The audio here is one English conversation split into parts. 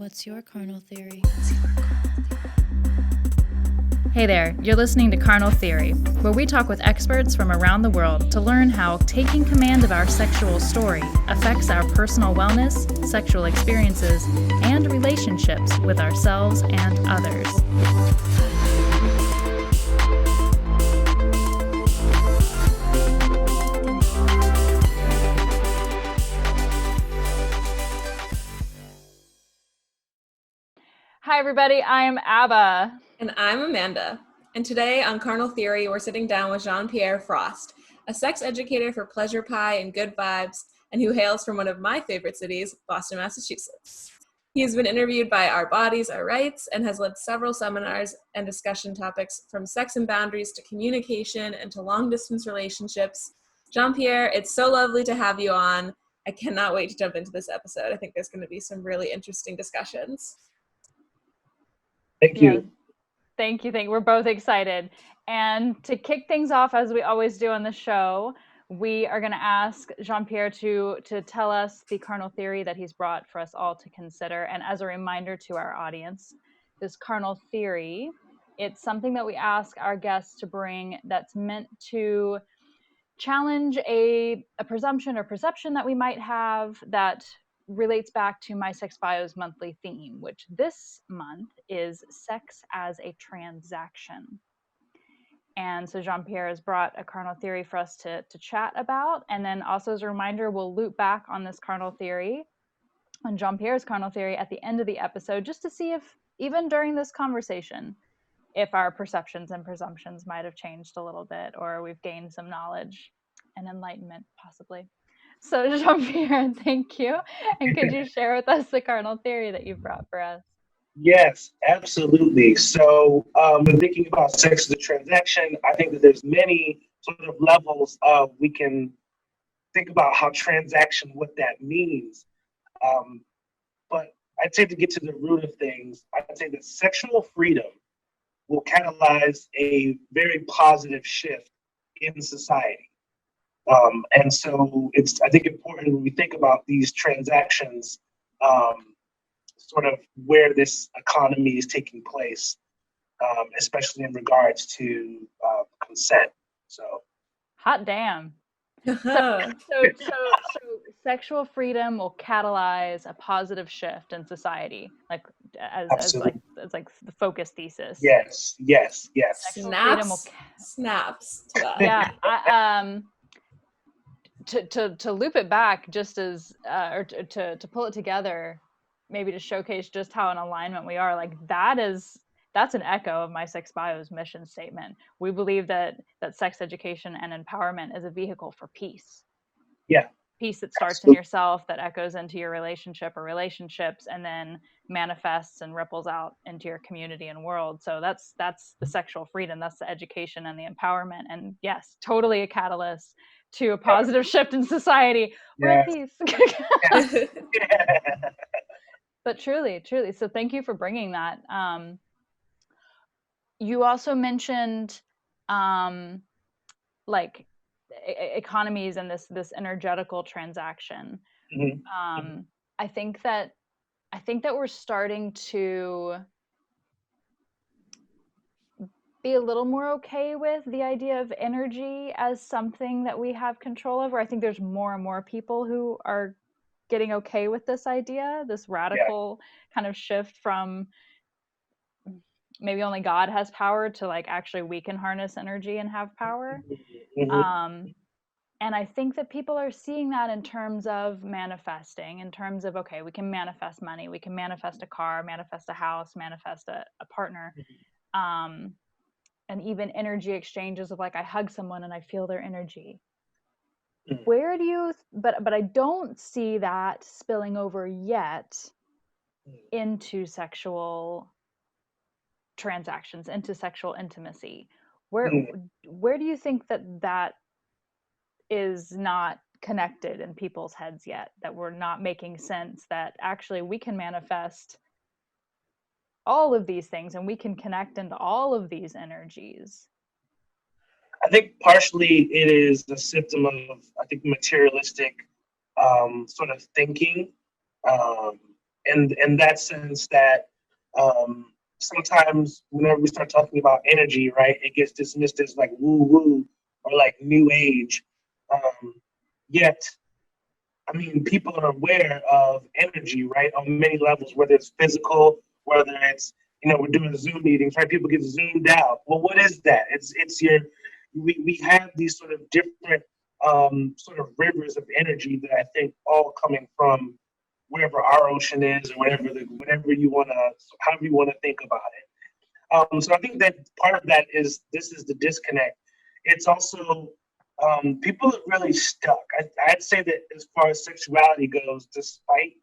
What's your carnal theory? Hey there, you're listening to Carnal Theory, where we talk with experts from around the world to learn how taking command of our sexual story affects our personal wellness, sexual experiences, and relationships with ourselves and others. Hi, everybody. I'm Abba. And I'm Amanda. And today on Carnal Theory, we're sitting down with Jean-Pierre Frost, a sex educator for pleasure pie and good vibes, and who hails from one of my favorite cities, Boston, Massachusetts. He has been interviewed by Our Bodies, Our Rights, and has led several seminars and discussion topics from sex and boundaries to communication and to long-distance relationships. Jean-Pierre, it's so lovely to have you on. I cannot wait to jump into this episode. I think there's going to be some really interesting discussions. Thank you. Yeah. Thank you. We're both excited. And to kick things off, as we always do on the show, we are going to ask Jean-Pierre to tell us the carnal theory that he's brought for us all to consider. And as a reminder to our audience, this carnal theory, it's something that we ask our guests to bring that's meant to challenge a presumption or perception that we might have that relates back to My Sex Bio's monthly theme, which this month is sex as a transaction. And so Jean-Pierre has brought a carnal theory for us to chat about. And then also as a reminder, we'll loop back on this carnal theory, on Jean-Pierre's carnal theory at the end of the episode, just to see if, even during this conversation, if our perceptions and presumptions might have changed a little bit, or we've gained some knowledge and enlightenment, possibly. So Jean-Pierre, thank you. And could you share with us the carnal theory that you've brought for us? Yes, absolutely. So when thinking about sex as a transaction, I think that there's many sort of levels of we can think about how transaction, what that means. But I'd say to get to the root of things, I'd say that sexual freedom will catalyze a very positive shift in society. And so it's, I think, important when we think about these transactions, sort of where this economy is taking place, especially in regards to consent. So, hot damn. So sexual freedom will catalyze a positive shift in society, like as like the focus thesis. Yes. Snaps to that. Yeah. To loop it back, just as or to pull it together, maybe to showcase just how in alignment we are, like that's an echo of My Sex Bio's mission statement. We believe that sex education and empowerment is a vehicle for peace. Yeah. Peace that starts in yourself, that echoes into your relationship or relationships, and then manifests and ripples out into your community and world. So that's the sexual freedom, that's the education and the empowerment. And yes, totally a catalyst to a positive shift in society. We're at peace. But truly. So thank you for bringing that. You also mentioned like economies and this energetical transaction. Mm-hmm. I think that we're starting to be a little more okay with the idea of energy as something that we have control over. I think there's more and more people who are getting okay with this idea, this radical kind of shift from maybe only God has power to like actually we can harness energy and have power. Mm-hmm. And I think that people are seeing that in terms of manifesting, in terms of, okay, we can manifest money, we can manifest a car, manifest a house, manifest a partner. And even energy exchanges of like, I hug someone and I feel their energy. Where do you, but I don't see that spilling over yet into sexual transactions, into sexual intimacy. Where do you think that is not connected in people's heads yet, that we're not making sense that actually we can manifest all of these things and we can connect into all of these energies? I think partially it is a symptom of, I think, materialistic sort of thinking. in that sense that sometimes whenever we start talking about energy, right, it gets dismissed as like woo woo or like new age. Yet, I mean, people are aware of energy, right, on many levels, whether it's physical, whether it's, we're doing Zoom meetings, right? People get zoomed out. Well, what is that? We have these sort of different sort of rivers of energy that I think all coming from wherever our ocean is, or whatever you want to, however you want to think about it. So I think that part of that is this is the disconnect. It's also people are really stuck. I'd say that as far as sexuality goes, despite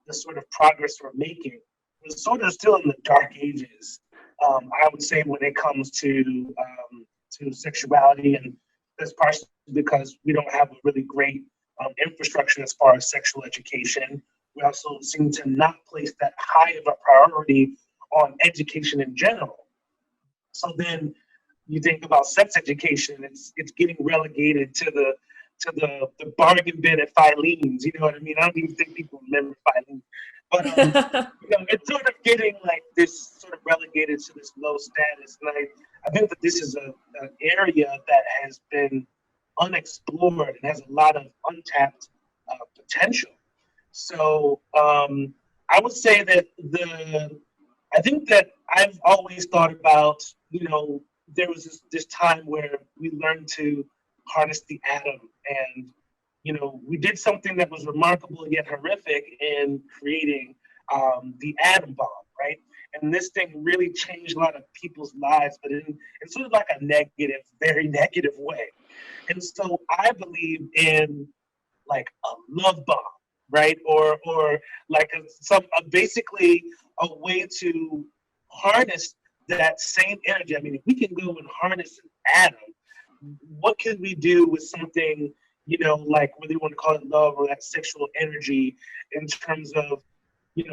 the sort of progress we're making, we're sort of still in the dark ages. I would say when it comes to sexuality, and that's partially because we don't have a really great infrastructure as far as sexual education. We also seem to not place that high of a priority on education in general. So then you think about sex education, it's getting relegated to the bargain bin at Filene's. You know what I mean? I don't even think people remember Filene's. But it's sort of getting like this sort of relegated to this low status. And I think that this is an area that has been unexplored and has a lot of untapped potential. So I would say that I think that I've always thought about, there was this time where we learned to harness the atom, and we did something that was remarkable yet horrific in creating the atom bomb, right? And this thing really changed a lot of people's lives, but in sort of like a negative, very negative way. And so I believe in like a love bomb, right? Or like basically a way to harness that same energy. I mean, if we can go and harness an atom, what can we do with something, like whether you want to call it love or that sexual energy, in terms of,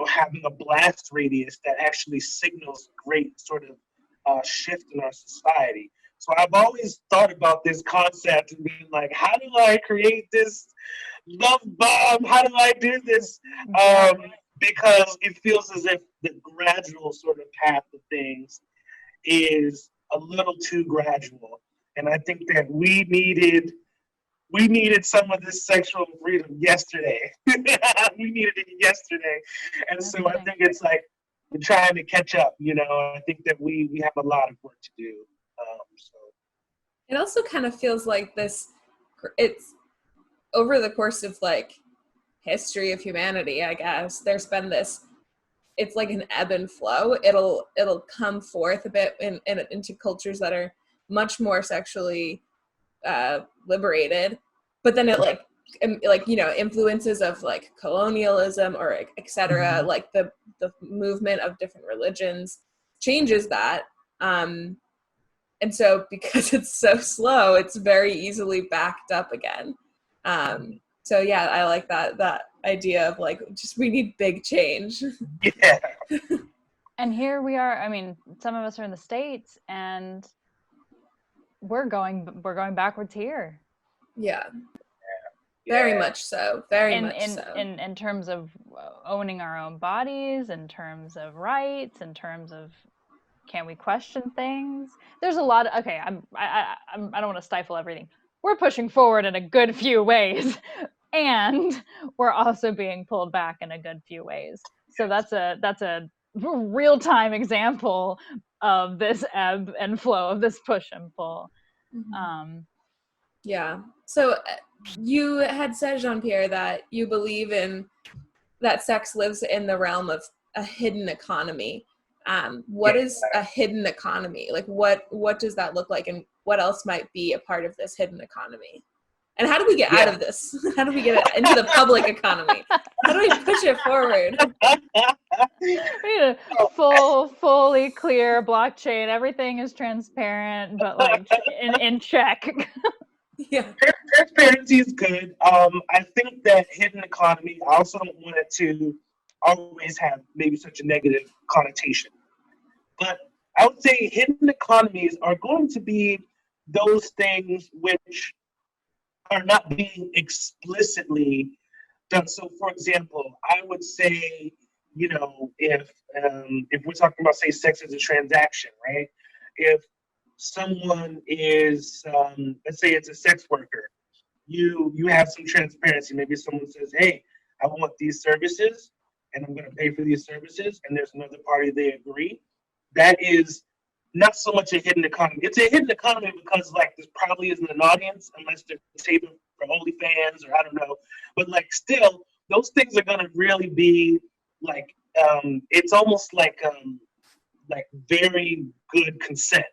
having a blast radius that actually signals great sort of shift in our society. So I've always thought about this concept and being like, how do I create this love bomb? How do I do this? Because it feels as if the gradual sort of path of things is a little too gradual. And I think that we needed some of this sexual freedom yesterday. We needed it yesterday. And so I think it's like we're trying to catch up, I think that we have a lot of work to do. So it also kind of feels like it's over the course of like history of humanity, I guess, there's been this, it's like an ebb and flow. It'll come forth a bit into cultures that are much more sexually liberated, but then it influences of like colonialism or etc. Like the movement of different religions changes that, and so because it's so slow, it's very easily backed up again. So yeah, I like that idea of like, just we need big change. Yeah. And here we are. I mean, some of us are in the States, and we're going backwards here. Yeah. Very much so. Very much so. In terms of owning our own bodies, in terms of rights, in terms of can we question things? There's a lot of, okay, I don't want to stifle everything. We're pushing forward in a good few ways, and we're also being pulled back in a good few ways. So that's a real-time example of this ebb and flow, of this push and pull. Yeah. So you had said, Jean-Pierre, that you believe that sex lives in the realm of a hidden economy. What is a hidden economy? Like what does that look like, and what else might be a part of this hidden economy? And how do we get out of this? How do we get it into the public economy? How do we push it forward? We need a fully clear blockchain. Everything is transparent, but like in check. Yeah. Transparency is good. I think that hidden economy, I also don't want it to always have maybe such a negative connotation. But I would say hidden economies are going to be those things which are not being explicitly done. So, for example, I would say if we're talking about, say, sex as a transaction, right? If someone is, let's say it's a sex worker, you have some transparency. Maybe someone says, hey, I want these services and I'm going to pay for these services, and there's another party, they agree. That is not so much a hidden economy. It's a hidden economy because, like, there probably isn't an audience unless they're taping for OnlyFans or I don't know. But, like, still, those things are going to really be, like, it's almost like very good consent.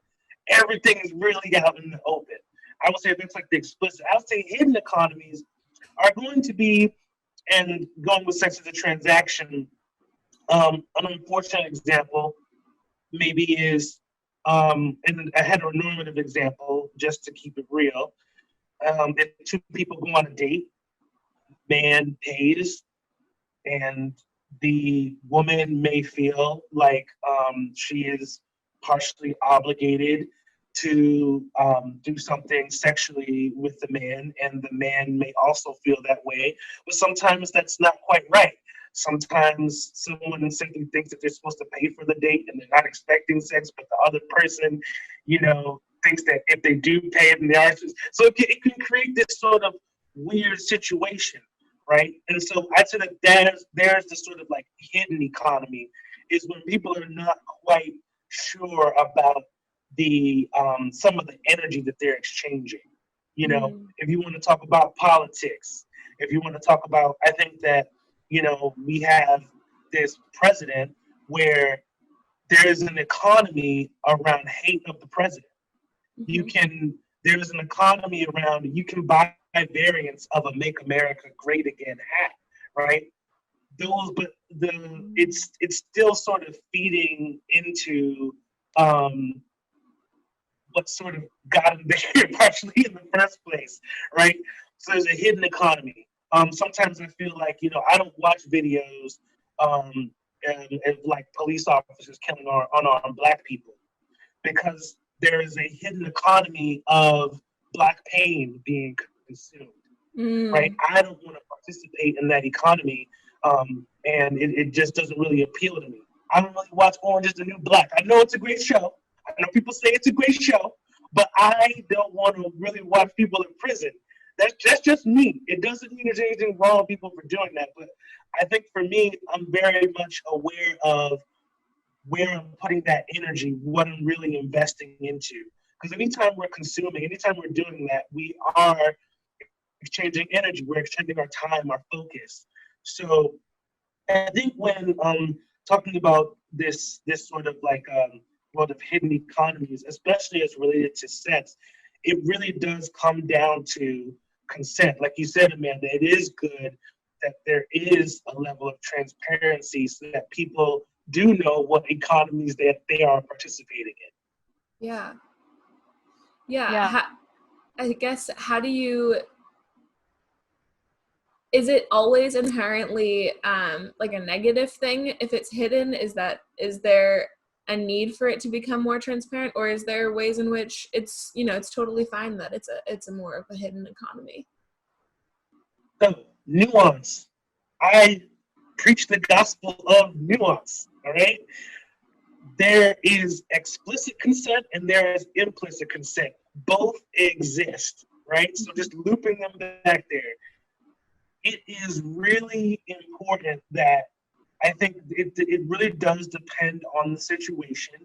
Everything is really out in the open. I would say that's like the explicit. I would say hidden economies are going to be, and going with sex as a transaction, an unfortunate example maybe is, and a heteronormative example, just to keep it real. If two people go on a date, man pays, and the woman may feel like she is partially obligated to do something sexually with the man, and the man may also feel that way. But sometimes that's not quite right. Sometimes someone simply thinks that they're supposed to pay for the date and they're not expecting sex, but the other person, thinks that if they do pay it, and they are. So it can create this sort of weird situation, right? And so I'd say that there's the sort of like hidden economy, is when people are not quite sure about the some of the energy that they're exchanging. If you want to talk about politics, if you want to talk about, I think that we have this president where there is an economy around hate of the president. There's an economy around, you can buy variants of a "Make America Great Again" hat, right? It's still sort of feeding into what sort of got him there partially in the first place, right? So there's a hidden economy. Sometimes I feel like, I don't watch videos of like police officers killing unarmed Black people, because there is a hidden economy of Black pain being consumed, right? I don't want to participate in that economy, and it just doesn't really appeal to me. I don't really watch Orange is the New Black. I know it's a great show. I know people say it's a great show, but I don't want to really watch people in prison. That's just me. It doesn't mean there's anything wrong with people for doing that, but I think for me, I'm very much aware of where I'm putting that energy, what I'm really investing into. Because anytime we're consuming, anytime we're doing that, we are exchanging energy. We're exchanging our time, our focus. So I think when talking about this sort of like world of hidden economies, especially as related to sex, it really does come down to consent. Like you said, Amanda, it is good that there is a level of transparency so that people do know what economies that they are participating in. Yeah. I guess, how do you, is it always inherently like a negative thing if it's hidden? Is there a need for it to become more transparent, or is there ways in which it's totally fine that it's a more of a hidden economy? So, nuance. I preach the gospel of nuance, all right? There is explicit consent and there is implicit consent. Both exist, right? So just looping them back there. It is really important that, I think it really does depend on the situation.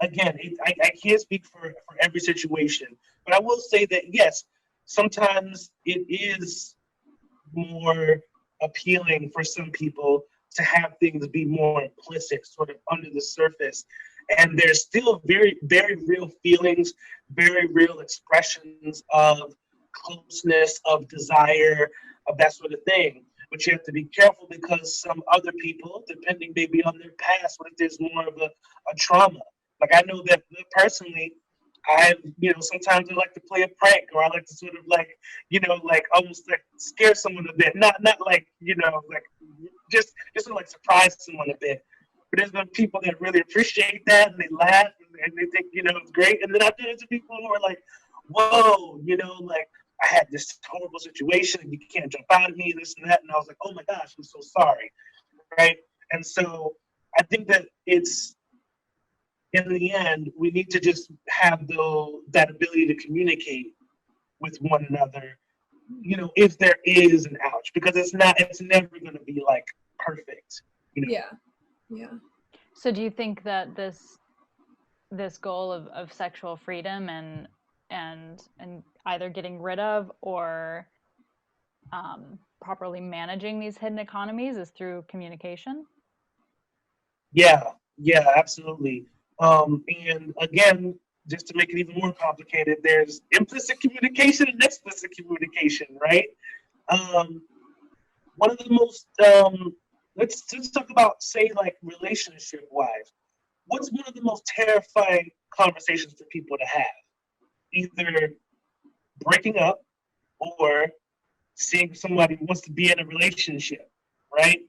Again, I can't speak for every situation, but I will say that, yes, sometimes it is more appealing for some people to have things be more implicit, sort of under the surface. And there's still very, very real feelings, very real expressions of closeness, of desire, of that sort of thing. But you have to be careful, because some other people, depending maybe on their past, what if there's more of a trauma? Like, I know that personally, sometimes I like to play a prank, or I like to sort of like almost like scare someone a bit. Not like, like just sort of like surprise someone a bit. But there's been people that really appreciate that, and they laugh, and they think, it's great. And then I've done it to people who are like, whoa, like, I had this horrible situation and you can't jump out at me, this and that. And I was like, oh my gosh, I'm so sorry. Right. And so I think that it's, in the end, we need to just have that ability to communicate with one another, if there is an ouch, because it's never going to be like perfect. Yeah. So do you think that this goal of sexual freedom and either getting rid of or properly managing these hidden economies is through communication? Yeah, absolutely. And again, just to make it even more complicated, there's implicit communication and explicit communication, right? One of the most let's talk about, say, like relationship wise. What's one of the most terrifying conversations for people to have? Either breaking up or seeing somebody who wants to be in a relationship, right?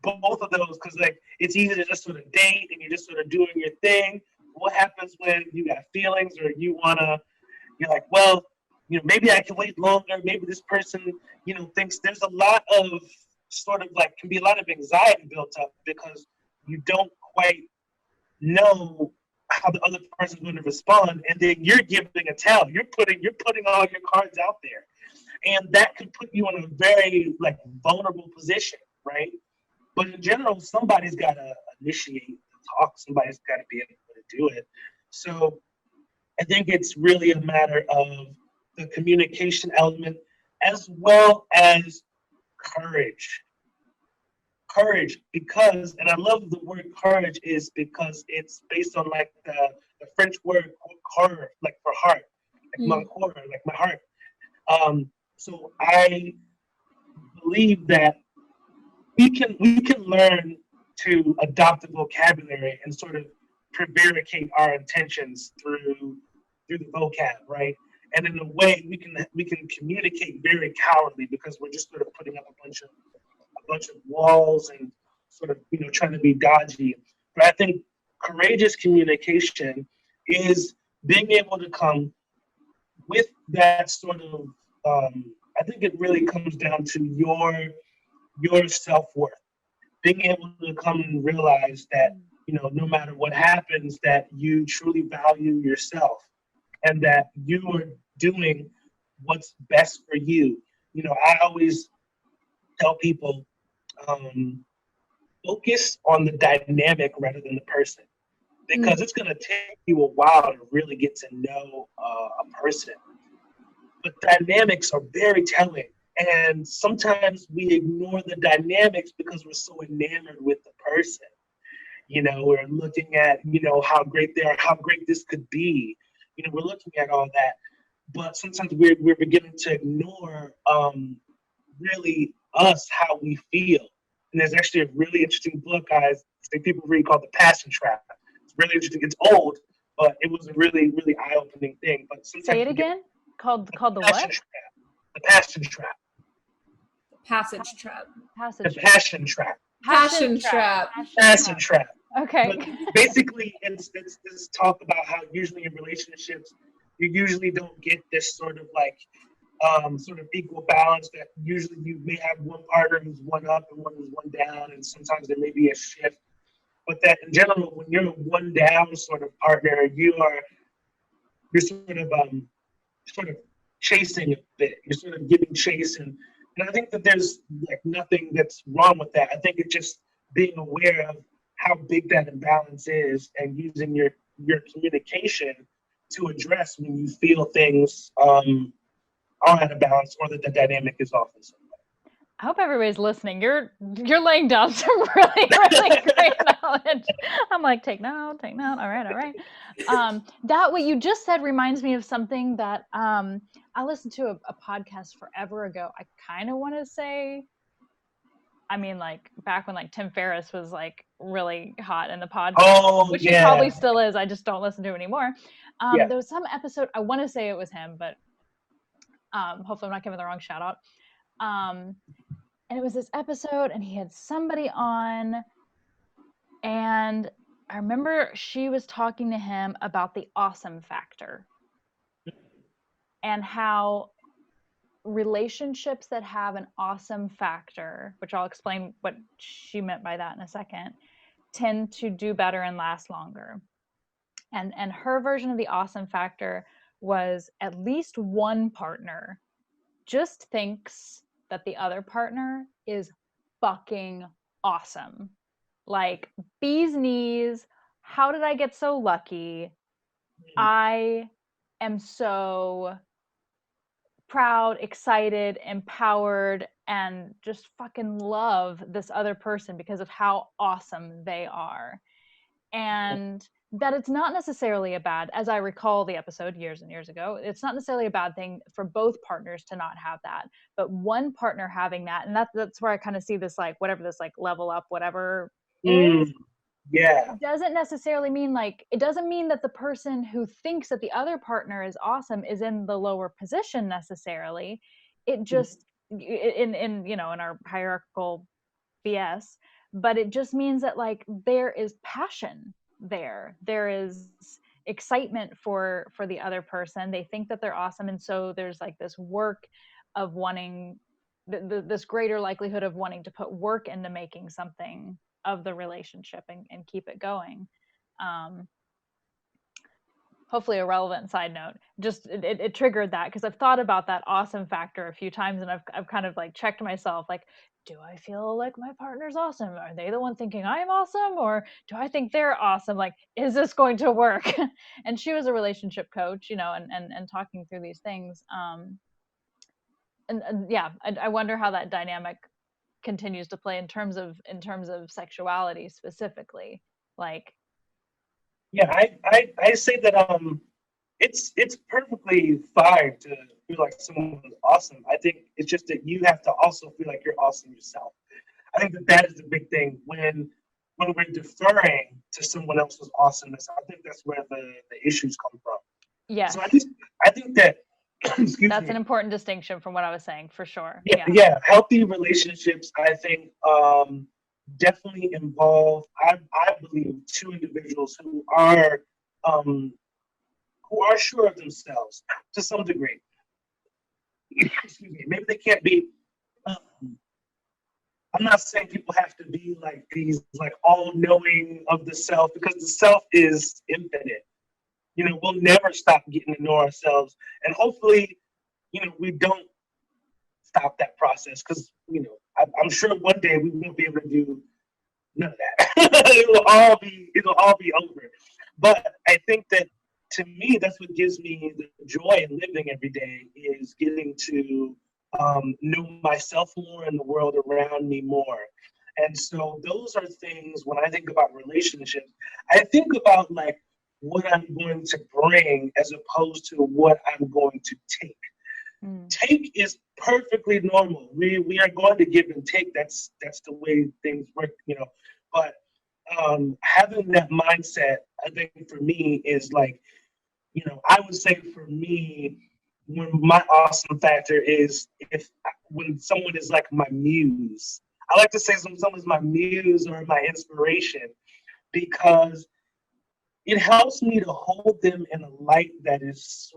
Both of those, because like it's easy to just sort of date and you're just sort of doing your thing. What happens when you got feelings or you're like, well, maybe I can wait longer. Maybe this person, thinks there's a lot of sort of like can be a lot of anxiety built up because you don't quite know how the other person's going to respond, and then you're giving a tell. You're putting all your cards out there, and that can put you in a very like vulnerable position, right? But in general, somebody's got to initiate the talk. Somebody's got to be able to do it. So I think it's really a matter of the communication element as well as courage. Courage, because, and I love the word courage is because it's based on like the French word cœur, like for heart, like my cœur, like my heart. So I believe that we can learn to adopt a vocabulary and sort of prevaricate our intentions through the vocab, right? And in a way, we can communicate very cowardly because we're just sort of putting up a bunch of walls and sort of trying to be dodgy. But I think courageous communication is being able to come with that sort of. I think it really comes down to your self-worth, being able to come and realize that no matter what happens, that you truly value yourself and that you are doing what's best for you. I always tell people, focus on the dynamic rather than the person, because it's going to take you a while to really get to know a person. But dynamics are very telling. And sometimes we ignore the dynamics because we're so enamored with the person. We're looking at, how great they are, how great this could be. We're looking at all that. But sometimes we're beginning to ignore really us, how we feel. And there's actually a really interesting book, guys, I think people read, called The Passion Trap. It's really interesting. It's old, but it was a really, really eye-opening thing. But say it again. Called the what? The Passion Trap. Passage trap. The Passion Trap. Passion trap. Passion Trap. Okay. But basically, it's this talk about how usually in relationships, you usually don't get this sort of like sort of equal balance, that usually you may have one partner who's one up and one who's one down, and sometimes there may be a shift. But that in general, when you're a one down sort of partner, you're sort of chasing a bit. You're sort of giving chase, and I think that there's like nothing that's wrong with that. I think it's just being aware of how big that imbalance is and using your communication to address when you feel things are out of balance or that the dynamic is off in some way. I hope everybody's listening. You're laying down some really, really great knowledge. I'm like, take note. All right. That what you just said reminds me of something that I listened to a podcast forever ago. I kind of want to say, I mean, like back when like Tim Ferriss was like really hot in the podcast, which he probably still is. I just don't listen to him anymore. There was some episode, I want to say it was him, but hopefully I'm not giving the wrong shout out. And it was this episode and he had somebody on, and I remember she was talking to him about the awesome factor and how relationships that have an awesome factor, which I'll explain what she meant by that in a second, tend to do better and last longer. And her version of the awesome factor was at least one partner just thinks that the other partner is fucking awesome. Like, bee's knees, how did I get so lucky? I am so proud, excited, empowered, and just fucking love this other person because of how awesome they are. And that it's not necessarily a bad, as I recall the episode years and years ago, it's not necessarily a bad thing for both partners to not have that, but one partner having that, and that's where I kind of see this, like, whatever this, like, level up whatever is. Yeah. It doesn't necessarily mean, like, it doesn't mean that the person who thinks that the other partner is awesome is in the lower position necessarily. It just, in you know, in our hierarchical BS, but it just means that, like, there is passion there is excitement for the other person. They think that they're awesome, and so there's, like, this work of wanting this greater likelihood of wanting to put work into making something of the relationship and keep it going. Hopefully a relevant side note, just it triggered that because I've thought about that awesome factor a few times, and I've kind of, like, checked myself, like, do I feel like my partner's awesome? Are they the one thinking I'm awesome, or do I think they're awesome? Like, is this going to work? And she was a relationship coach, you know, and talking through these things. And yeah, I wonder how that dynamic continues to play in terms of sexuality specifically. Like, Yeah, I say that it's perfectly fine to feel like someone is awesome. I think it's just that you have to also feel like you're awesome yourself. I think that is the big thing when we're deferring to someone else's awesomeness. I think that's where the issues come from. yes, So I think that excuse that's me. an important distinction from what I was saying, for sure. Yeah, healthy relationships, I think, definitely involve, I believe, two individuals who are sure of themselves to some degree. Excuse me. Maybe they can't be. I'm not saying people have to be like these, like, all-knowing of the self, because the self is infinite. You know, we'll never stop getting to know ourselves, and hopefully, you know, we don't stop that process, because, you know, I'm sure one day we won't be able to do none of that. It'll all be over. But I think that, to me, that's what gives me the joy in living every day, is getting to know myself more and the world around me more. And so those are things, when I think about relationships, I think about, like, what I'm going to bring as opposed to what I'm going to take. Take is perfectly normal. We are going to give and take. That's the way things work, you know. But having that mindset, I think, for me, is like, you know, I would say for me, when my awesome factor is when someone is like my muse. I like to say someone's my muse or my inspiration, because it helps me to hold them in a light that is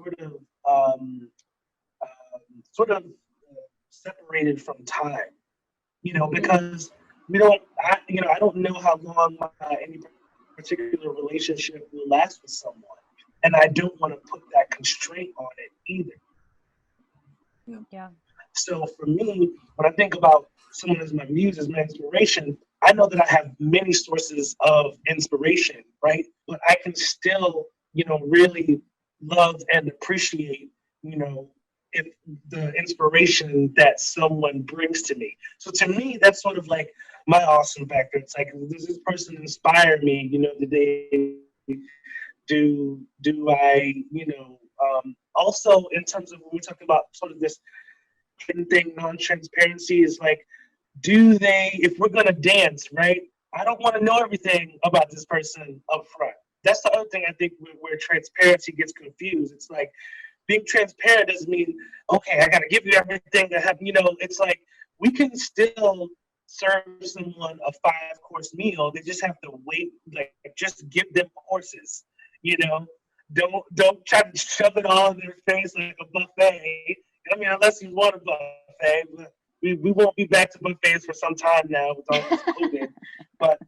separated from time, you know, because I don't know how long any particular relationship will last with someone, and I don't want to put that constraint on it either. Yeah. So for me, when I think about someone as my muse, as my inspiration, I know that I have many sources of inspiration, right? But I can still, you know, really love and appreciate, you know, if the inspiration that someone brings to me. So to me, that's sort of like my awesome factor. It's like, does this person inspire me? You know, do I, you know, also in terms of when we're talking about sort of this hidden thing, non-transparency, is like, if we're gonna dance, right? I don't want to know everything about this person up front. That's the other thing I think where transparency gets confused. It's like, being transparent doesn't mean, okay, I gotta give you everything that have, you know, it's like, we can still serve someone a 5-course meal. They just have to wait, like, just give them courses, you know? Don't try to shove it all in their face like a buffet. I mean, unless you want a buffet, but we won't be back to buffets for some time now with all this COVID. But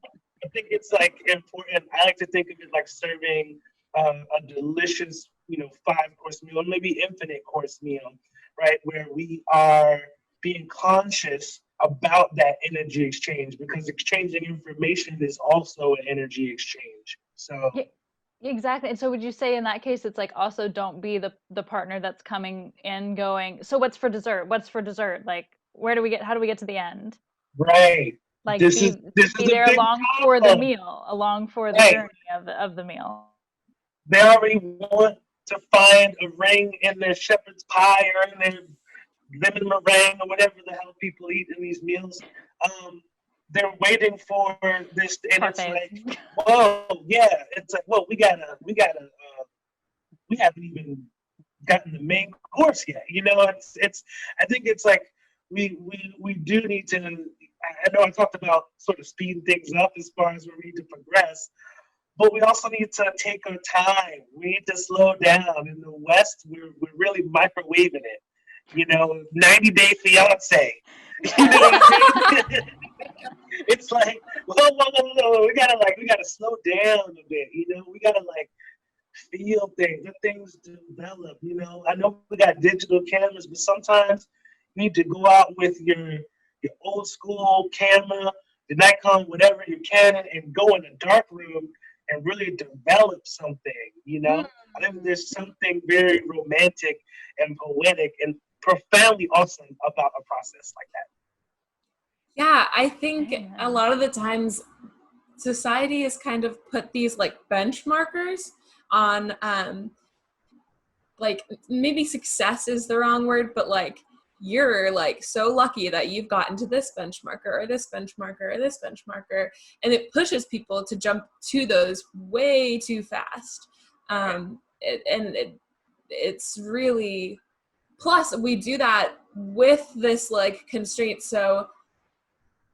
I think it's like important. I like to think of it like serving a delicious, 5-course meal, or maybe infinite course meal, right? Where we are being conscious about that energy exchange, because exchanging information is also an energy exchange. So Yeah, exactly. And so would you say in that case, it's like also don't be the partner that's coming in going, so what's for dessert? What's for dessert? Like, how do we get to the end? right, Like this be is this be is a there big along for the problem. meal, along for the Right, journey of the meal. they already want to find a ring in their shepherd's pie or in their lemon meringue or whatever the hell people eat in these meals. They're waiting for this, and it's Parfaits. like, whoa, yeah, it's like, whoa, we haven't even gotten the main course yet. It's. I think it's like we do need to. I know I talked about sort of speeding things up as far as where we need to progress, but we also need to take our time. We need to slow down. In the West, we're really microwaving it. 90-day fiance. You know what I mean? It's like, whoa. We gotta slow down a bit. We gotta like feel things, let things develop. I know we got digital cameras, but sometimes you need to go out with your old school camera, the Nikon, whatever, your Canon, and go in a dark room and really develop something. I think there's something very romantic and poetic and profoundly awesome about a process like that. Yeah, I think a Amen. lot of the times society has kind of put these like benchmarkers on like maybe success is the wrong word, but like you're like so lucky that you've gotten to this benchmarker or this benchmarker or this benchmarker, and it pushes people to jump to those way too fast. It's really, plus we do that with this like constraint. So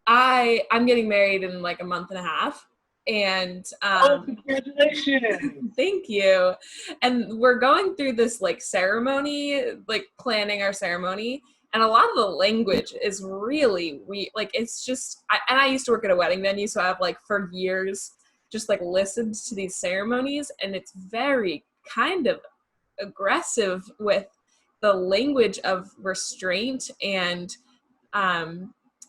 I'm getting married in like a month and a half, and Congratulations! thank you. And we're going through this like ceremony, like planning our ceremony, and a lot of the language is really like it's just. And I used to work at a wedding venue, so I've like for years just like listened to these ceremonies, and it's very kind of aggressive with the language of restraint and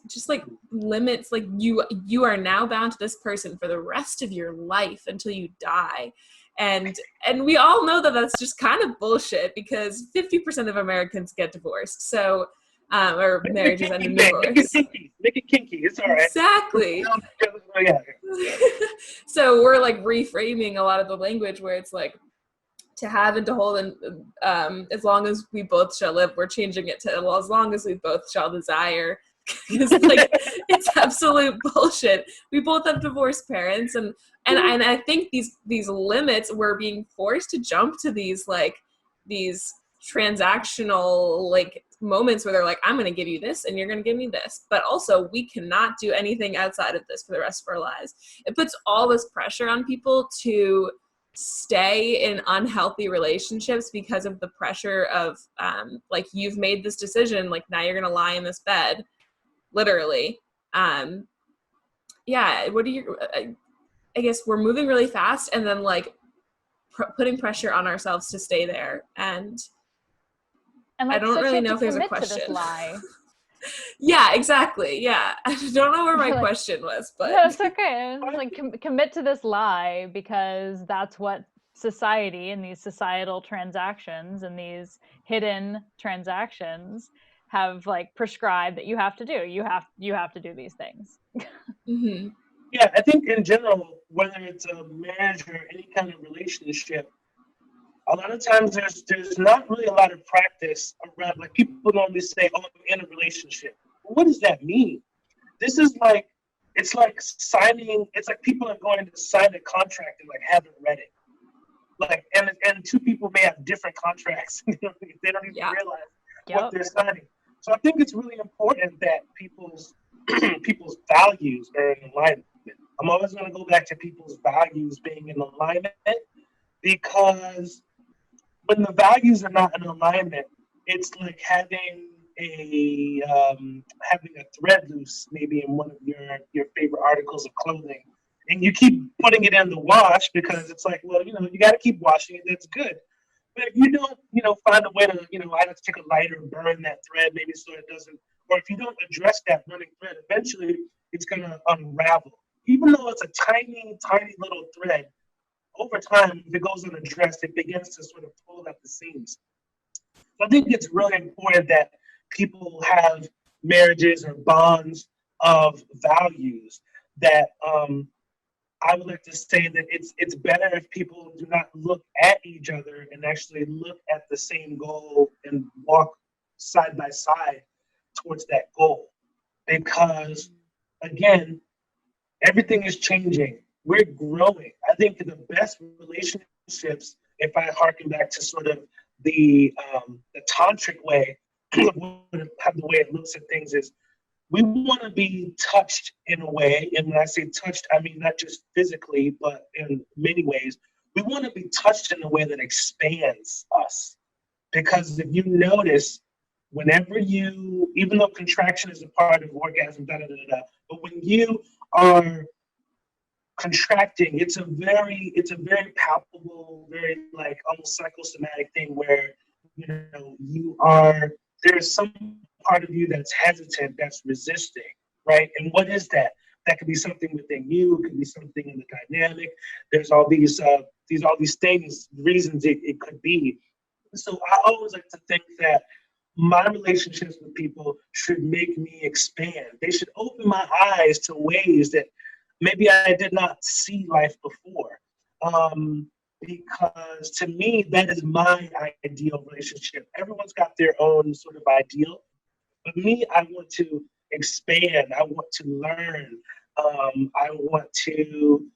just like limits, like you are now bound to this person for the rest of your life until you die. And we all know that that's just kind of bullshit, because 50% of Americans get divorced, so or marriages end in divorce. Make it kinky. It's all right. Exactly. So we're like reframing a lot of the language where it's like to have and to hold, and as long as we both shall live, we're changing it to, well, as long as we both shall desire. Because like it's absolute bullshit. We both have divorced parents, and I think these limits, we're being forced to jump to these transactional like moments where they're like, I'm going to give you this and you're going to give me this, but also we cannot do anything outside of this for the rest of our lives. It puts all this pressure on people to stay in unhealthy relationships because of the pressure of like, you've made this decision, like now you're going to lie in this bed, literally. Yeah, what do you, I guess we're moving really fast, and then like putting pressure on ourselves to stay there, and like, I don't really know if there's a question. To this lie. Yeah, exactly. Yeah, I don't know where my like, question was, but no, it's okay. It's like commit to this lie, because that's what society and these societal transactions and these hidden transactions have like prescribed that you have to do. You have to do these things. Mm-hmm. Yeah, I think in general, whether it's a marriage or any kind of relationship, a lot of times there's not really a lot of practice around. Like, people normally say, "Oh, I'm in a relationship." What does that mean? This is like, it's like signing. It's like people are going to sign a contract and like haven't read it. Like, and two people may have different contracts. They don't even realize what they're signing. So I think it's really important that people's values are in alignment. I'm always going to go back to people's values being in alignment, because when the values are not in alignment, it's like having a thread loose, maybe in one of your favorite articles of clothing, and you keep putting it in the wash because it's like, well, you got to keep washing it. That's good. But if you don't, find a way to, either take a lighter and burn that thread, maybe so it doesn't, or if you don't address that running thread, eventually it's going to unravel. Even though it's a tiny, tiny little thread, over time, if it goes unaddressed, it begins to sort of pull at the seams. So I think it's really important that people have marriages or bonds of values that I would like to say that it's better if people do not look at each other and actually look at the same goal and walk side by side towards that goal. Because again, everything is changing. We're growing. I think the best relationships, if I harken back to sort of the tantric way, the way it looks at things is we want to be touched in a way. And when I say touched, I mean not just physically, but in many ways. We want to be touched in a way that expands us. Because if you notice, whenever you, even though contraction is a part of orgasm, but when you are contracting, it's a very palpable, very like almost psychosomatic thing where there's some part of you that's hesitant, that's resisting, right? And what is that? That could be something within you, it could be something in the dynamic. There's all these things, reasons it could be. So I always like to think that my relationships with people should make me expand. They should open my eyes to ways that maybe I did not see life before. Because to me, that is my ideal relationship. Everyone's got their own sort of ideal. But me, I want to expand. I want to learn. I want to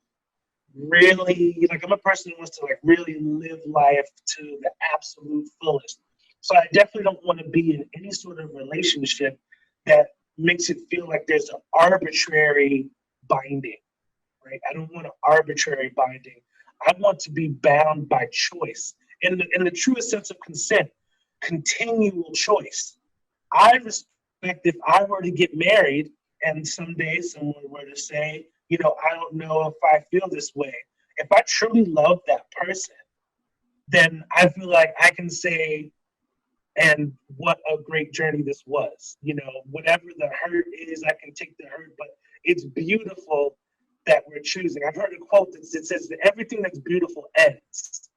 really, I'm a person who wants to really live life to the absolute fullest. So I definitely don't want to be in any sort of relationship that makes it feel like there's an arbitrary binding, right? I don't want an arbitrary binding. I want to be bound by choice. In the truest sense of consent, continual choice. I respect if I were to get married and someday someone were to say, I don't know if I feel this way. If I truly love that person, then I feel like I can say, and what a great journey this was. Whatever the hurt is, I can take the hurt, but it's beautiful that we're choosing. I've heard a quote that says that everything that's beautiful ends,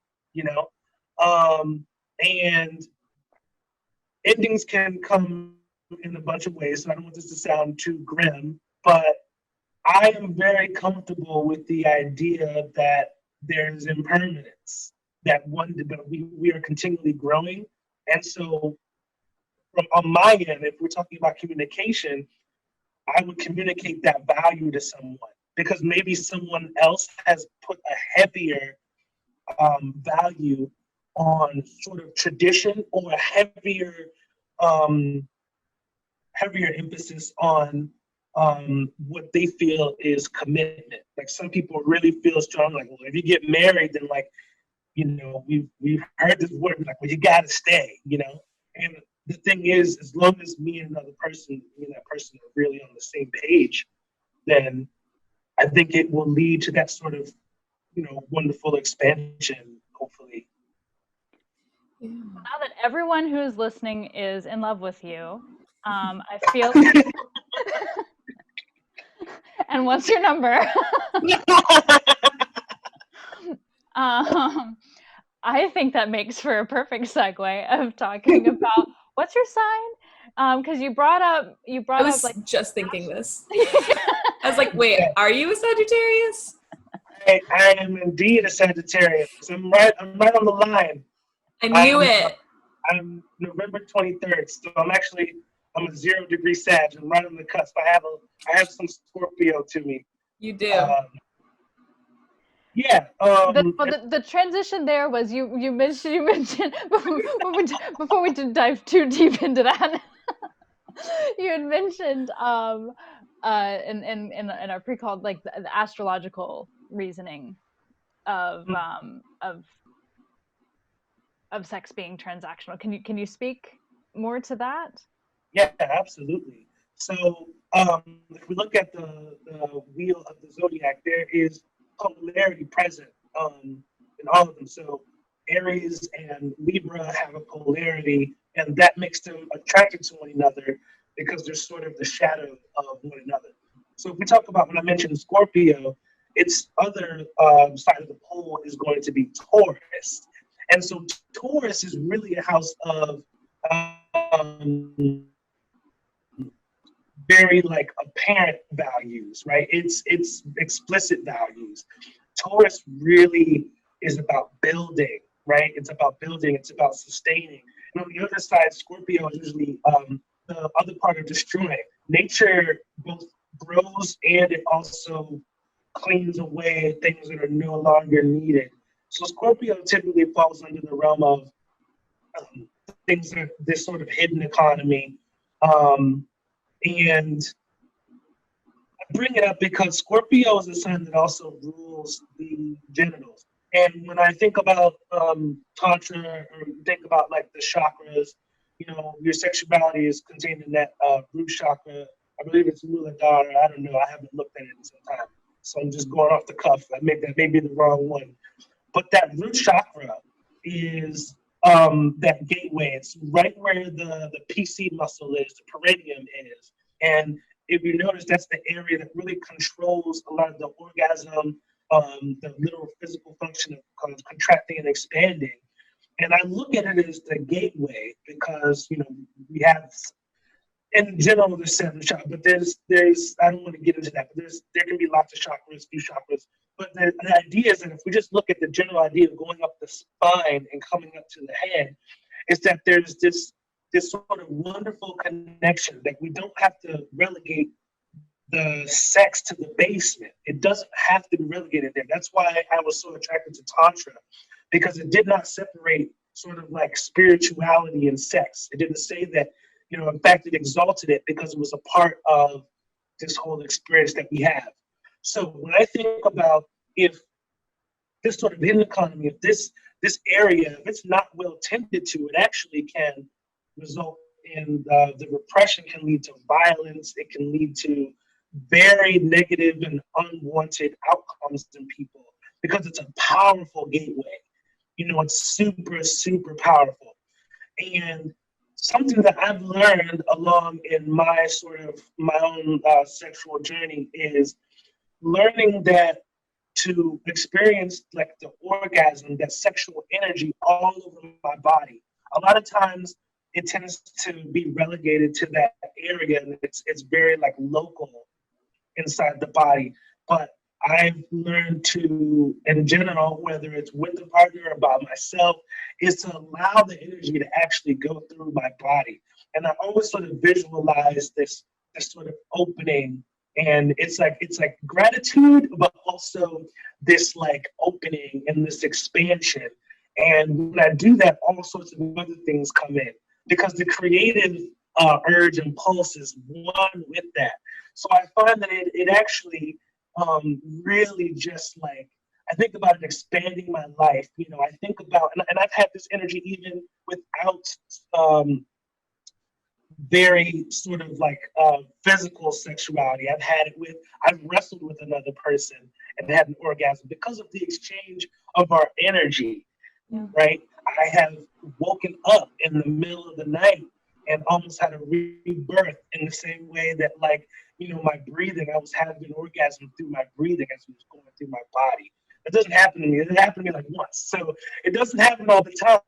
and endings can come in a bunch of ways. So I don't want this to sound too grim, but I am very comfortable with the idea that there's impermanence, that we are continually growing. And so on my end, if we're talking about communication, I would communicate that value to someone because maybe someone else has put a heavier value on sort of tradition or a heavier emphasis on what they feel is commitment. Like some people really feel strong, like, well, if you get married, then we've heard this word, like, well, you gotta stay, And the thing is, as long as me and that person are really on the same page, then I think it will lead to that sort of, wonderful expansion, hopefully. Now that everyone who's listening is in love with you, I feel and what's your number? I think that makes for a perfect segue of talking about what's your sign? Because you brought up I was just thinking this. I was like, wait, are you a Sagittarius? I am indeed a Sagittarius. I'm right on the line. I knew it. I'm November 23rd, so I'm a 0 degree Sag. I'm right on the cusp. I have some Scorpio to me. You do. Yeah. The transition there was you mentioned before we did dive too deep into that. You had mentioned in our pre-call the astrological reasoning of sex being transactional. Can you speak more to that? Yeah, absolutely. So if we look at the wheel of the zodiac, there is polarity present in all of them. So Aries and Libra have a polarity, and that makes them attracted to one another because they're sort of the shadow of one another. So if we talk about when I mentioned Scorpio, its other side of the pole is going to be Taurus. And so Taurus is really a house of um, very like apparent values, right? It's explicit values. Taurus really is about building, right? It's about building. It's about sustaining. And on the other side, Scorpio is usually the other part of destroying. Nature both grows and it also cleans away things that are no longer needed. So Scorpio typically falls under the realm of um, things that this sort of hidden economy. Um, and I bring it up because Scorpio is a sign that also rules the genitals. And when I think about Tantra or think about like the chakras, you know, your sexuality is contained in that root chakra. I believe it's Muladhara. I don't know. I haven't looked at it in some time. So I'm just going off the cuff. That may be the wrong one. But that root chakra is that gateway. It's right where the PC muscle is, the perineum is. And if you notice, that's the area that really controls a lot of the orgasm, the literal physical function of contracting and expanding. And I look at it as the gateway because, you know, we have in general there's seven chakras, but there's I don't want to get into that, but there can be lots of chakras, few chakras. But the idea is that if we just look at the general idea of going up the spine and coming up to the head, is that there's this sort of wonderful connection that we don't have to relegate the sex to the basement. It doesn't have to be relegated there. That's why I was so attracted to Tantra, because it did not separate sort of like spirituality and sex. It didn't say that, you know, in fact, it exalted it because it was a part of this whole experience that we have. So when I think about if this sort of hidden economy, if this area, if it's not well tended to, it actually can result in the repression can lead to violence. It can lead to very negative and unwanted outcomes in people because it's a powerful gateway. You know, it's super, super powerful. And something that I've learned along in my sort of my own sexual journey is learning that to experience like the orgasm, that sexual energy all over my body. A lot of times it tends to be relegated to that area and it's very like local inside the body. But I've learned to, in general, whether it's with a partner or by myself, is to allow the energy to actually go through my body. And I always sort of visualize this sort of opening. And it's like gratitude, but also this like opening and this expansion. And when I do that, all sorts of other things come in because the creative urge and pulse is one with that. So I find that it actually really just like, I think about it expanding my life. You know, I think about, and I've had this energy even without very sort of like physical sexuality. I've wrestled with another person and had an orgasm because of the exchange of our energy, right? I have woken up in the middle of the night and almost had a rebirth in the same way that, like, you know, my breathing, I was having an orgasm through my breathing as it was going through my body. It doesn't happen to me. It happened to me like once. So it doesn't happen all the time.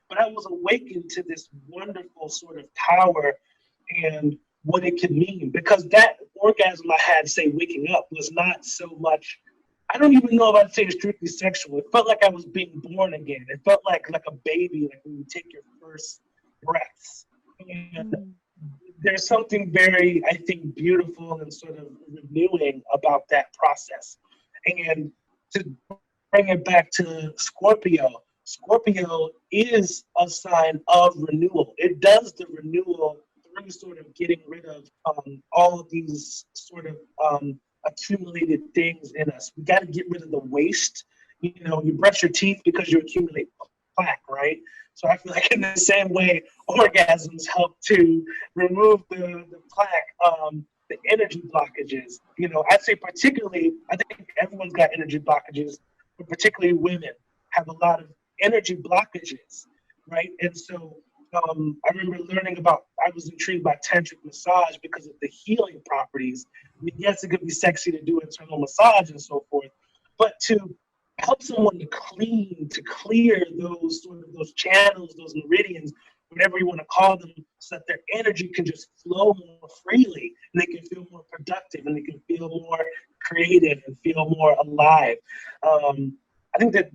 But I was awakened to this wonderful sort of power and what it could mean. Because that orgasm I had, say, waking up, was not so much, I don't even know if I'd say it's strictly sexual. It felt like I was being born again. It felt like a baby, like when you take your first breaths. And there's something very, I think, beautiful and sort of renewing about that process. And to bring it back to Scorpio, Scorpio is a sign of renewal. It does the renewal through sort of getting rid of all of these sort of accumulated things in us. We got to get rid of the waste. You know, you brush your teeth because you accumulate plaque, right? So I feel like in the same way, orgasms help to remove the plaque, the energy blockages. You know, I'd say particularly, I think everyone's got energy blockages, but particularly women have a lot of energy blockages, right? And so I remember learning about, I was intrigued by tantric massage because of the healing properties. I mean, yes, it could be sexy to do internal massage and so forth, but to help someone to clear those sort of those channels, those meridians, whatever you want to call them, so that their energy can just flow more freely and they can feel more productive and they can feel more creative and feel more alive. I think that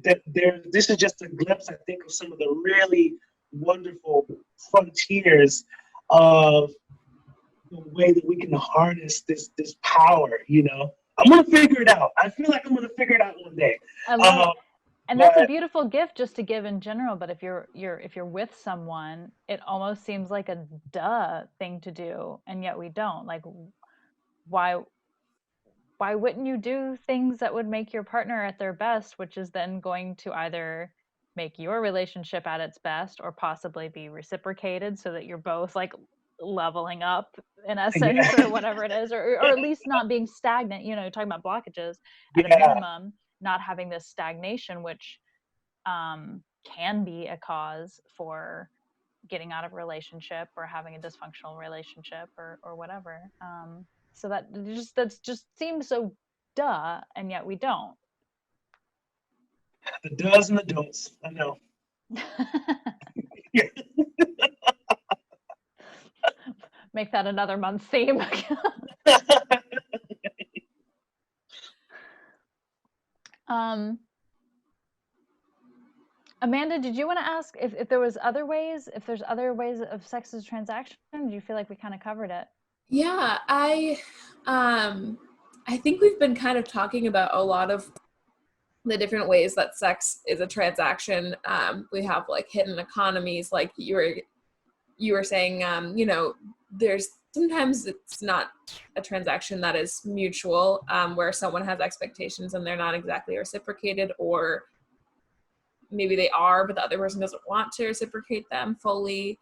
this is just a glimpse, I think, of some of the really wonderful frontiers of the way that we can harness this power, you know. I'm gonna figure it out. I feel like I'm gonna figure it out one day. I love it. And that's a but beautiful gift just to give in general, but if you're with someone, it almost seems like a duh thing to do, and yet we don't. Like, why wouldn't you do things that would make your partner at their best, which is then going to either make your relationship at its best or possibly be reciprocated so that you're both like leveling up in essence yeah, or whatever it is, or at least not being stagnant. You know, you're talking about blockages at a yeah, minimum, not having this stagnation, which can be a cause for getting out of a relationship or having a dysfunctional relationship or whatever. So that just seems so duh, and yet we don't. the does and the don'ts. I know. Make that another month theme. Amanda, did you want to ask if there was other ways, if there's other ways of sex as a transaction? Do you feel like we kind of covered it? Yeah, I think we've been kind of talking about a lot of the different ways that sex is a transaction. We have like hidden economies, like you were saying, you know, there's sometimes it's not a transaction that is mutual, where someone has expectations and they're not exactly reciprocated, or maybe they are, but the other person doesn't want to reciprocate them fully.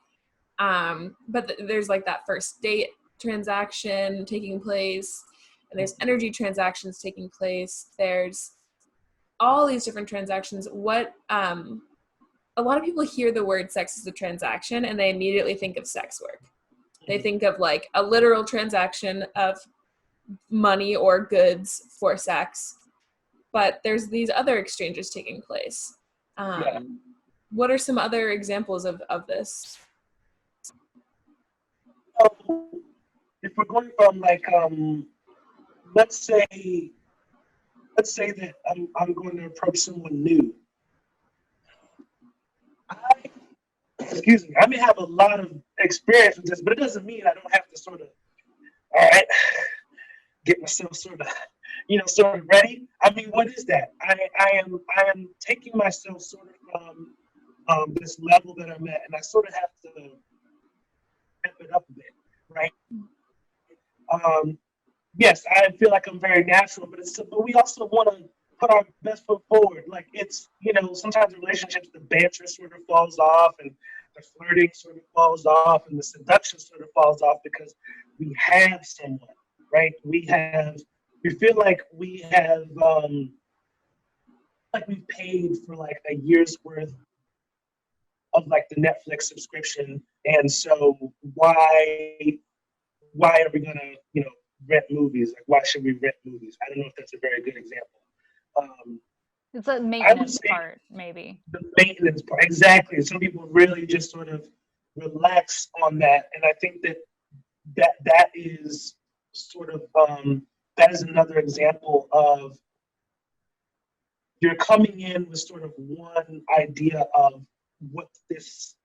But there's like that first date transaction taking place, and there's energy transactions taking place. There's all these different transactions. What a lot of people hear the word sex as a transaction and they immediately think of sex work. They think of like a literal transaction of money or goods for sex, but there's these other exchanges taking place. Yeah. What are some other examples of this? So if we're going from like let's say that I'm going to approach someone new. Excuse me, I may have a lot of experience with this, but it doesn't mean I don't have to sort of, all right, get myself sort of ready. I mean, what is that? I am taking myself sort of from this level that I'm at, and I sort of have to amp it up a bit, right? Yes, I feel like I'm very natural, but we also want to put our best foot forward. Like it's, you know, sometimes in relationships, the banter sort of falls off and the flirting sort of falls off and the seduction sort of falls off because we have someone, right? We feel like we have, like we paid for like a year's worth of like the Netflix subscription. And so why are we gonna, you know, rent movies? Like, why should we rent movies? I don't know if that's a very good example. It's a maintenance part, maybe. The maintenance part, exactly. Some people really just sort of relax on that, and I think that is sort of that is another example of you're coming in with sort of one idea of what this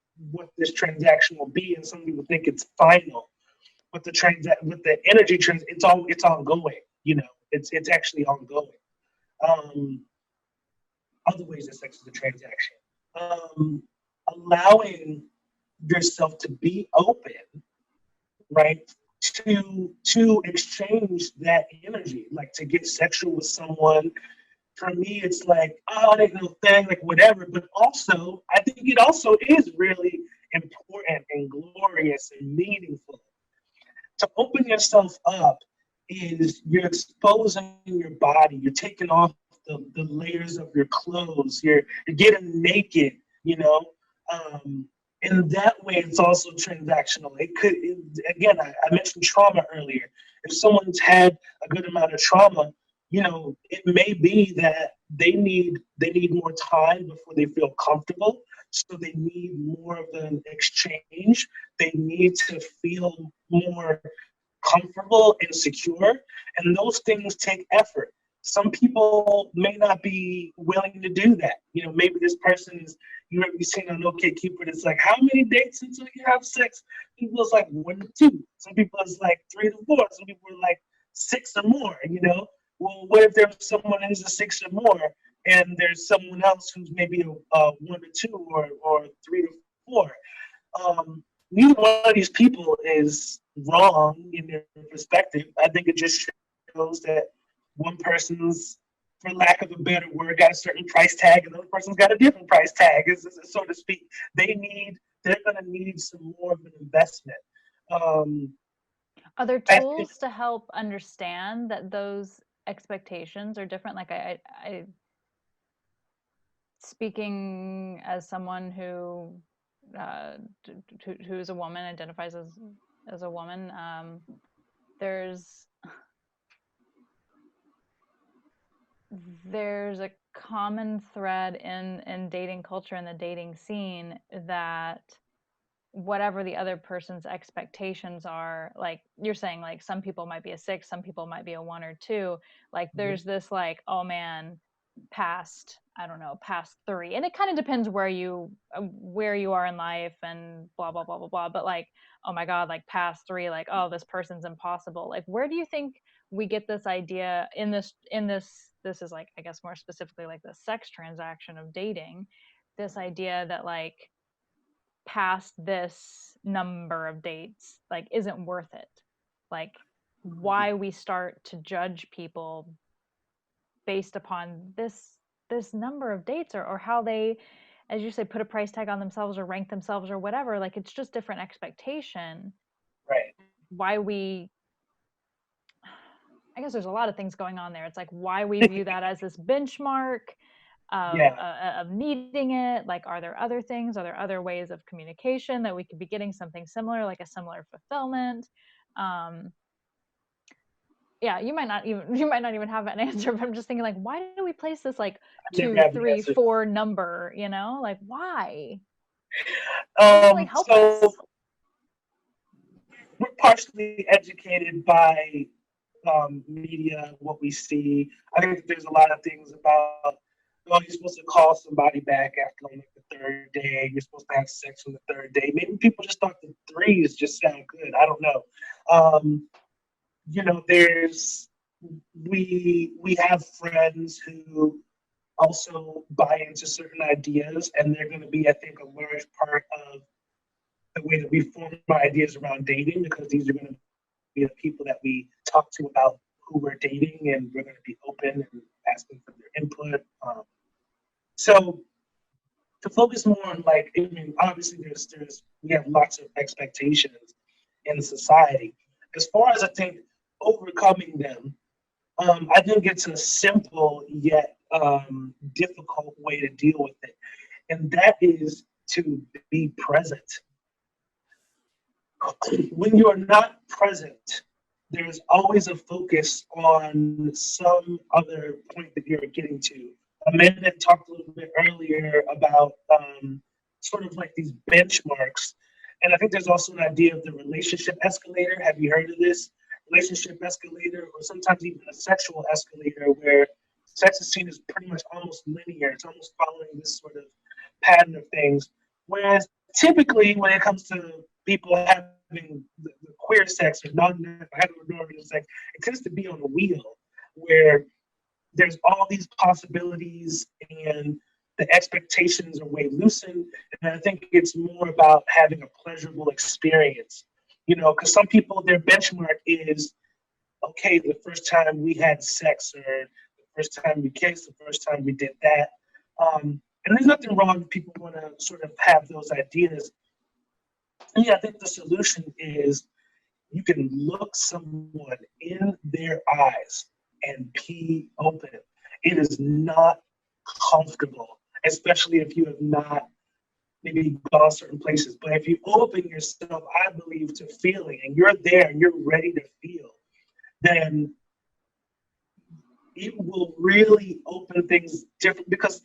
transaction will be, and some people think it's final. With the energy it's ongoing. You know, it's actually ongoing. Other ways that sex is a transaction. Allowing yourself to be open, right? To exchange that energy, like to get sexual with someone, for me, it's like, oh, it ain't no thing, like whatever. But also, I think it also is really important and glorious and meaningful. To open yourself up is you're exposing your body, you're taking off the layers of your clothes, you're getting naked, you know. Um, in that way, it's also transactional. Again, I mentioned trauma earlier. If someone's had a good amount of trauma, you know, it may be that they need more time before they feel comfortable. So they need more of an exchange. They need to feel more comfortable and secure. And those things take effort. Some people may not be willing to do that. You know, maybe this person's, you ever seen on OkCupid, it's like, how many dates until you have sex? People is like 1 to 2. Some people is like 3 to 4. Some people are like 6 or more, you know? Well, what if there's someone who's a 6 or more and there's someone else who's maybe a 1 to 2 or 3 to 4? Neither one of these people is wrong in their perspective. I think it just shows that one person's, for lack of a better word, got a certain price tag, and the other person's got a different price tag, so to speak. They're going to need some more of an investment. Are there tools to help understand that those expectations are different? Like I speaking as someone who's a woman, identifies as a woman, there's a common thread in dating culture and the dating scene that whatever the other person's expectations are, like you're saying, like some people might be a 6, some people might be a 1 or 2, like there's this like, oh man, past 3, and it kind of depends where you are in life and blah blah blah blah blah, but like, oh my god, like past 3, like, oh, this person's impossible. Like, where do you think we get this idea in this this is like, I guess more specifically like the sex transaction of dating, this idea that like past this number of dates like isn't worth it, like why we start to judge people based upon this number of dates, or how they, as you say, put a price tag on themselves or rank themselves or whatever. Like, it's just different expectation. Right. Why we, I guess there's a lot of things going on there. It's like why we view that as this benchmark of needing it. Like, are there other things? Are there other ways of communication that we could be getting something similar, like a similar fulfillment? Yeah, you might not even have an answer, but I'm just thinking, like, why do we place this like 2, 3, 4 number, you know? Like, why? Really help us. We're partially educated by media, what we see. I think there's a lot of things about, oh, you're supposed to call somebody back after like the 3rd day. You're supposed to have sex on the 3rd day. Maybe people just thought the 3s just sound good. I don't know. You know, we have friends who also buy into certain ideas, and they're going to be, I think, a large part of the way that we form our ideas around dating, because these are going to be the people that we talk to about who we're dating, and we're going to be open and asking for their input. So to focus more on, like, I mean, obviously we have lots of expectations in society. As far as I think overcoming them, I think it's a simple yet difficult way to deal with it, and that is to be present. When you are not present, there's always a focus on some other point that you're getting to. Amanda talked a little bit earlier about sort of like these benchmarks. And I think there's also an idea of the relationship escalator. Have you heard of this? Relationship escalator, or sometimes even a sexual escalator, where sex is seen as pretty much almost linear. It's almost following this sort of pattern of things. Whereas typically when it comes to people having the queer sex or non-heteronormative sex, it tends to be on a wheel where there's all these possibilities and the expectations are way loosened. And I think it's more about having a pleasurable experience, you know, because some people, their benchmark is, okay, the first time we had sex, or the first time we kissed, the first time we did that. And there's nothing wrong if people want to sort of have those ideas. And yeah, I think the solution is you can look someone in their eyes and be open. It is not comfortable, especially if you have not maybe gone certain places. But if you open yourself, I believe, to feeling, and you're there and you're ready to feel, then it will really open things different, because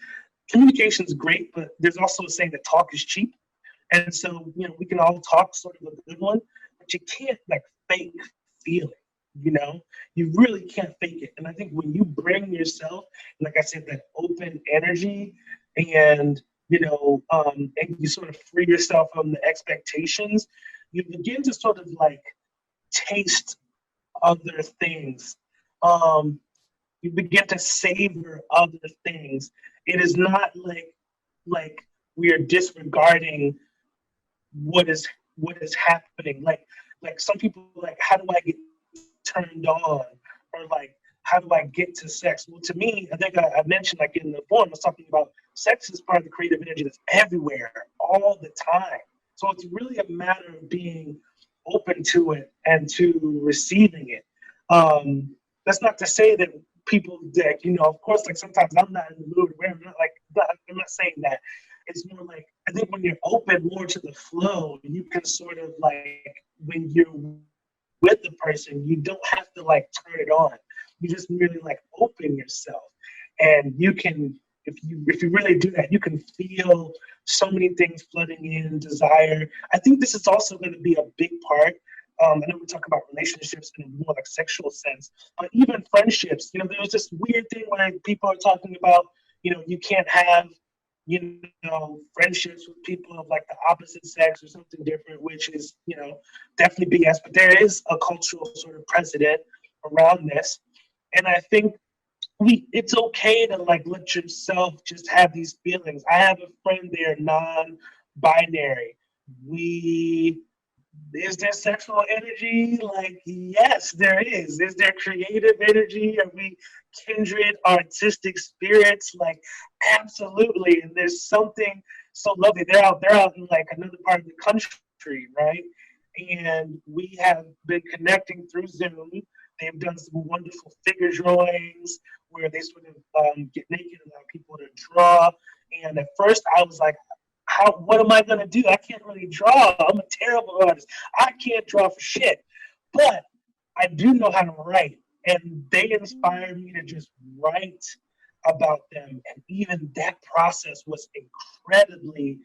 communication is great, but there's also a saying that talk is cheap. And so, we can all talk sort of a good one, but you can't like fake feeling, you really can't fake it. And I think when you bring yourself, like I said, that open energy and, and you sort of free yourself from the expectations, you begin to sort of like taste other things. You begin to savor other things. It is not like we are disregarding what is happening. Like some people like, how do I get turned on, or like how do I get to sex? Well, to me, I think I mentioned like in the forum, I was talking about sex is part of the creative energy that's everywhere all the time. So it's really a matter of being open to it and to receiving it. That's not to say that people that, of course, like sometimes I'm not in the mood where I'm not saying that. It's more like, I think when you're open more to the flow, you can sort of like, when you're with the person, you don't have to like turn it on. You just really like open yourself. And you can, if you really do that, you can feel so many things flooding in, desire. I think this is also going to be a big part. I know we talk about relationships in a more like sexual sense, but even friendships, there's this weird thing where people are talking about, you can't have, friendships with people of like the opposite sex or something different, which is, definitely BS, but there is a cultural sort of precedent around this. And I think it's okay to like let yourself just have these feelings. I have a friend, they're non-binary. Is there sexual energy? Like, yes, there is. Is there creative energy? Are we kindred artistic spirits? Like, absolutely. And there's something so lovely. They're out in like another part of the country, right? And we have been connecting through Zoom. They've done some wonderful figure drawings where they sort of get naked and allow people to draw. And at first I was like, what am I going to do? I can't really draw. I'm a terrible artist. I can't draw for shit. But I do know how to write. And they inspired me to just write about them. And even that process was incredibly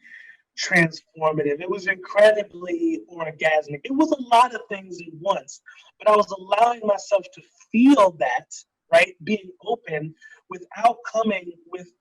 transformative. It was incredibly orgasmic. It was a lot of things at once. But I was allowing myself to feel that, right? Being open without coming with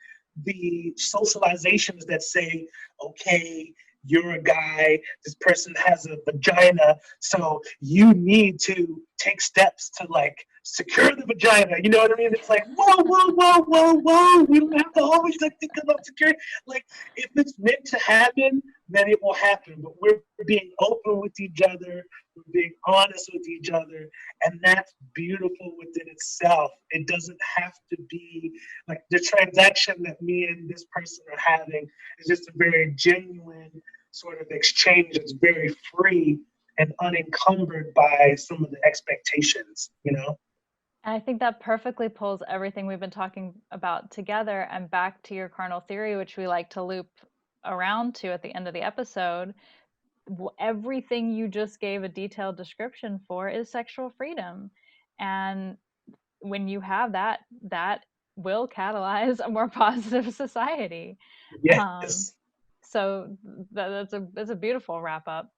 the socializations that say, okay, you're a guy, this person has a vagina, so you need to take steps to like secure the vagina. You know what I mean? It's like, whoa. We don't have to always like think about security. Like, if it's meant to happen, then it will happen. But we're being open with each other, we're being honest with each other, and that's beautiful within itself. It doesn't have to be like the transaction that me and this person are having is just a very genuine sort of exchange. It's very free and unencumbered by some of the expectations, And I think that perfectly pulls everything we've been talking about together and back to your carnal theory, which we like to loop around to at the end of the episode. Everything you just gave a detailed description for is sexual freedom. And when you have that, that will catalyze a more positive society. Yes. So that's a beautiful wrap up.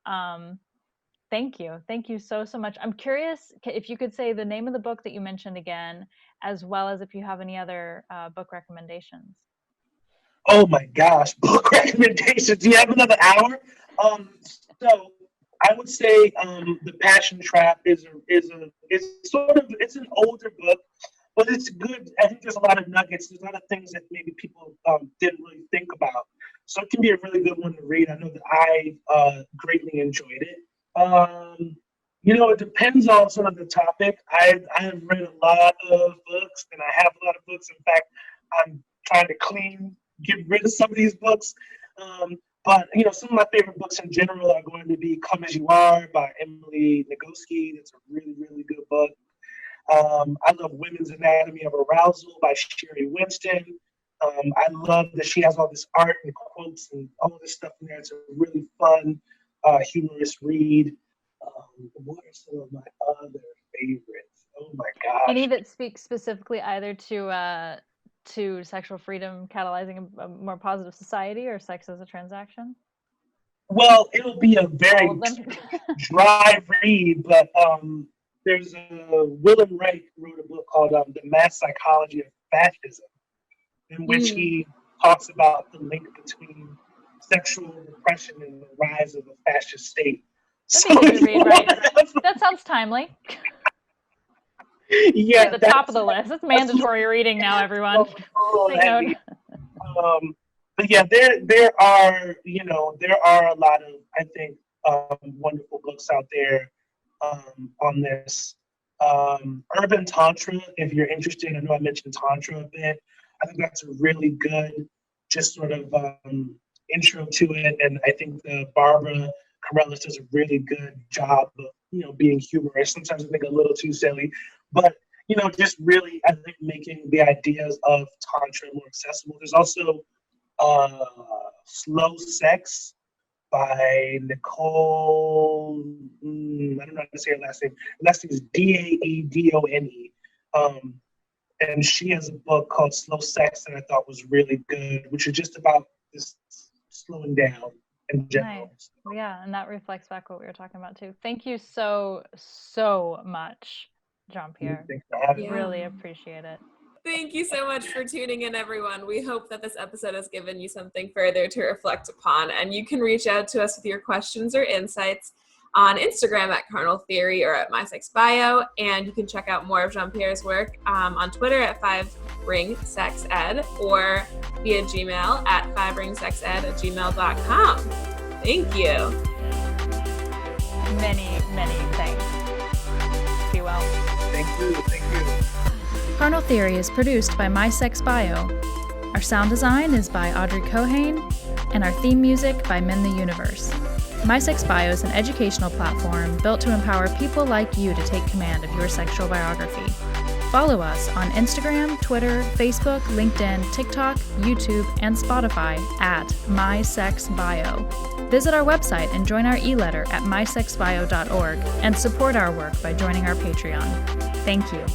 Thank you so much. I'm curious if you could say the name of the book that you mentioned again, as well as if you have any other book recommendations. Oh my gosh, book recommendations. Do you have another hour? So I would say The Passion Trap is it's an older book, but it's good. I think there's a lot of nuggets. There's a lot of things that maybe people didn't really think about. So it can be a really good one to read. I know that I greatly enjoyed it. It depends on sort of the topic. I've read a lot of books, and I have a lot of books. In fact, I'm trying to get rid of some of these books. But some of my favorite books in general are going to be "Come as You Are" by Emily Nagoski. That's a really, really good book. I love "Women's Anatomy of Arousal" by Sherry Winston. I love that she has all this art and quotes and all this stuff in there. It's a really fun, humorous read. What are some of my other favorites? Oh my gosh. Any that speak specifically either to sexual freedom catalyzing a more positive society or sex as a transaction? Well, it'll be a very dry read, but there's Willem Reich wrote a book called The Mass Psychology of Fascism, in which he talks about the link between sexual repression and the rise of a fascist state. That'd be good to read, right? That sounds timely. Yeah, at the top of the list. It's mandatory reading now, everyone. Take note. But yeah, there are a lot of, I think, wonderful books out there on this. Urban Tantra, if you're interested. I know I mentioned Tantra a bit. I think that's a really good, just sort of intro to it. And I think Barbara Carrellis does a really good job of, being humorous. Sometimes I think a little too silly, but just really, I think, making the ideas of Tantra more accessible. There's also Slow Sex by Nicole, I don't know how to say her last name. Her last name is Daedone. And she has a book called Slow Sex that I thought was really good, which is just about this slowing down in general. Nice. Yeah, and that reflects back what we were talking about too. Thank you so much, Jean-Pierre. Really appreciate it. Thank you so much for tuning in, everyone. We hope that this episode has given you something further to reflect upon, and you can reach out to us with your questions or insights on Instagram at Carnal Theory or at MySexBio, and you can check out more of Jean-Pierre's work on Twitter at 5ringsexed or via Gmail at 5ringsexed@gmail.com. Thank you. Many thanks. Be well. Thank you. Carnal Theory is produced by MySexBio. Our sound design is by Audrey Cohane, and our theme music by Men the Universe. MySexBio is an educational platform built to empower people like you to take command of your sexual biography. Follow us on Instagram, Twitter, Facebook, LinkedIn, TikTok, YouTube, and Spotify at MySexBio. Visit our website and join our e-letter at mysexbio.org and support our work by joining our Patreon. Thank you.